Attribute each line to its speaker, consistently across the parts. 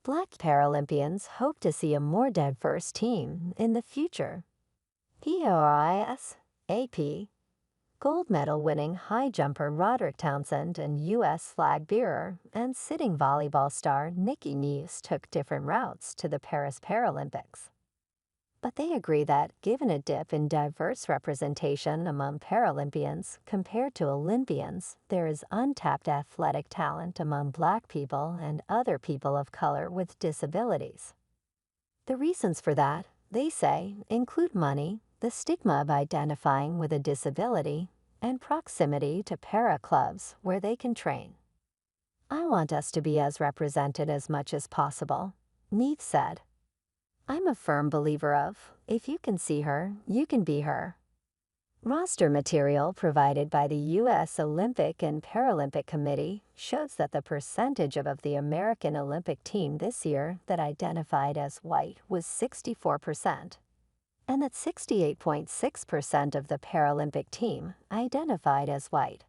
Speaker 1: Black Paralympians hope to see a more diverse team in the future. Paris AP gold medal winning high jumper Roderick Townsend and U.S. flag bearer and sitting volleyball star Nicky Nieves took different routes to the Paris Paralympics. But they agree that, given a dip in diverse representation among Paralympians compared to Olympians, there is untapped athletic talent among Black people and other people of color with disabilities. The reasons for that, they say, include money, the stigma of identifying with a disability, and proximity to para clubs where they can train. "I want us to be as represented as much as possible," Nieves said. "I'm a firm believer of, if you can see her, you can be her." Roster material provided by the U.S. Olympic and Paralympic Committee shows that the percentage of the American Olympic team this year that identified as white was 64%, and that 68.6% of the Paralympic team identified as white.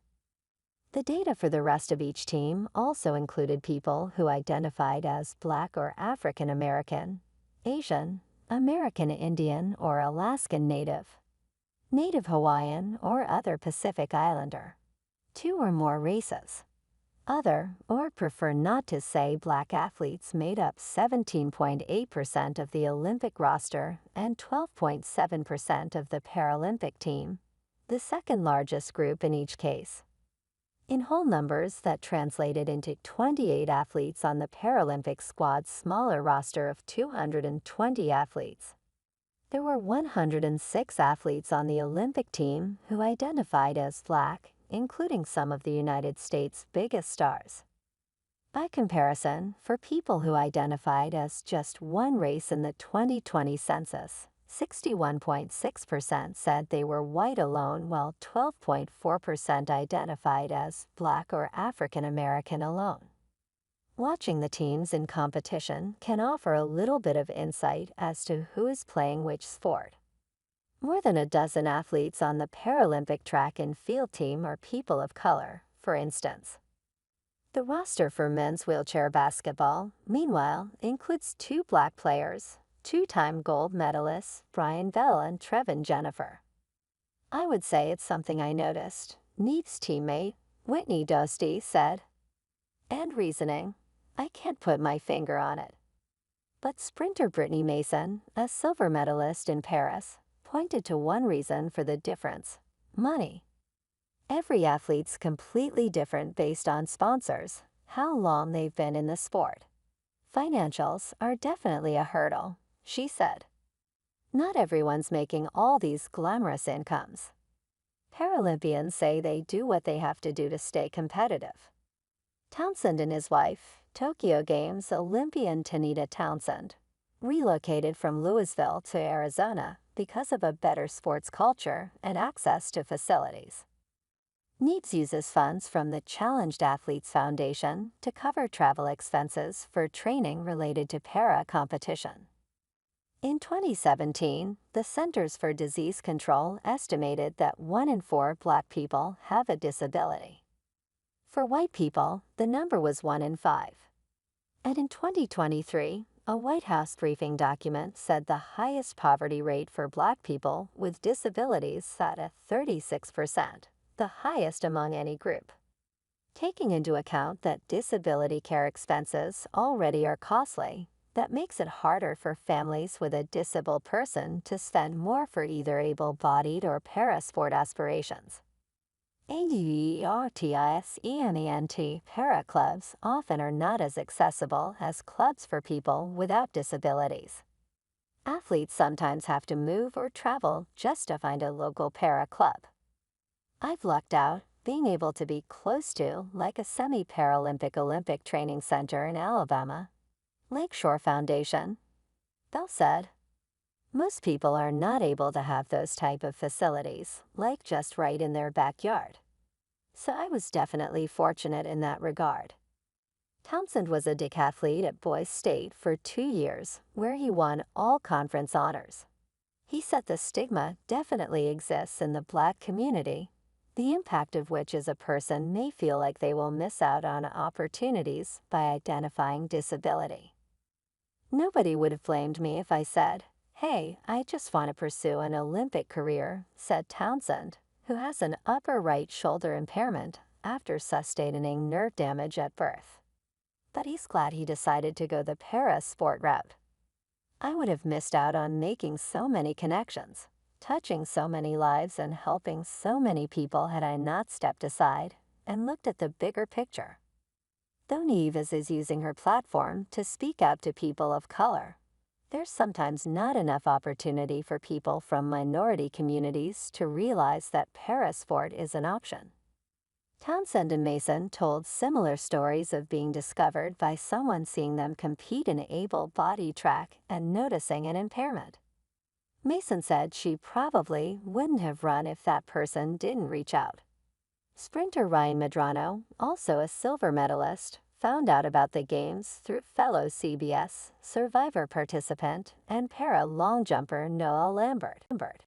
Speaker 1: The data for the rest of each team also included people who identified as Black or African American, Asian, American Indian or Alaskan Native, Native Hawaiian or other Pacific Islander, 2 or more races. Other, or prefer not to say, Black athletes made up 17.8% of the Olympic roster and 12.7% of the Paralympic team, the second largest group in each case. In whole numbers, that translated into 28 athletes on the Paralympic squad's smaller roster of 220 athletes. There were 106 athletes on the Olympic team who identified as Black, including some of the United States' biggest stars. By comparison, for people who identified as just one race in the 2020 census, 61.6% said they were white alone, while 12.4% identified as Black or African American alone. Watching the teams in competition can offer a little bit of insight as to who is playing which sport. More than a dozen athletes on the Paralympic track and field team are people of color, for instance. The roster for men's wheelchair basketball, meanwhile, includes 2 Black players, 2-time gold medalists Brian Bell and Trevin Jennifer. "I would say it's something I noticed," Nieves' teammate, Whitney Dostie, said. "And reasoning, I can't put my finger on it." But sprinter Brittany Mason, a silver medalist in Paris, pointed to one reason for the difference: money. Every athlete's completely different based on sponsors, how long they've been in the sport. "Financials are definitely a hurdle," she said. "Not everyone's making all these glamorous incomes." Paralympians say they do what they have to do to stay competitive. Townsend and his wife, Tokyo Games Olympian Tanita Townsend, relocated from Louisville to Arizona because of a better sports culture and access to facilities. Nieves uses funds from the Challenged Athletes Foundation to cover travel expenses for training related to para competition. In 2017, the Centers for Disease Control estimated that 1 in 4 Black people have a disability. For white people, the number was 1 in 5. And in 2023, a White House briefing document said the highest poverty rate for Black people with disabilities sat at 36%, the highest among any group. Taking into account that disability care expenses already are costly, that makes it harder for families with a disabled person to spend more for either able-bodied or para-sport aspirations. AUERTISENENT para clubs often are not as accessible as clubs for people without disabilities. Athletes sometimes have to move or travel just to find a local para club. "I've lucked out, being able to be close to like a semi-Paralympic Olympic training center in Alabama, Lakeshore Foundation," Bell said. "Most people are not able to have those type of facilities, like just right in their backyard. So I was definitely fortunate in that regard." Townsend was a decathlete at Boise State for 2 years, where he won all conference honors. He said the stigma definitely exists in the Black community, the impact of which is a person may feel like they will miss out on opportunities by identifying disability. Nobody would have blamed me if I said, "Hey, I just want to pursue an Olympic career," said Townsend, who has an upper right shoulder impairment after sustaining nerve damage at birth. But he's glad he decided to go the para sport route. "I would have missed out on making so many connections, touching so many lives, and helping so many people had I not stepped aside and looked at the bigger picture." Though Nieves is using her platform to speak out to people of color, there's sometimes not enough opportunity for people from minority communities to realize that parasport is an option. Townsend and Mason told similar stories of being discovered by someone seeing them compete in able-bodied track and noticing an impairment. Mason said she probably wouldn't have run if that person didn't reach out. Sprinter Ryan Medrano, also a silver medalist, found out about the games through fellow CBS Survivor participant and para long jumper Noah Lambert.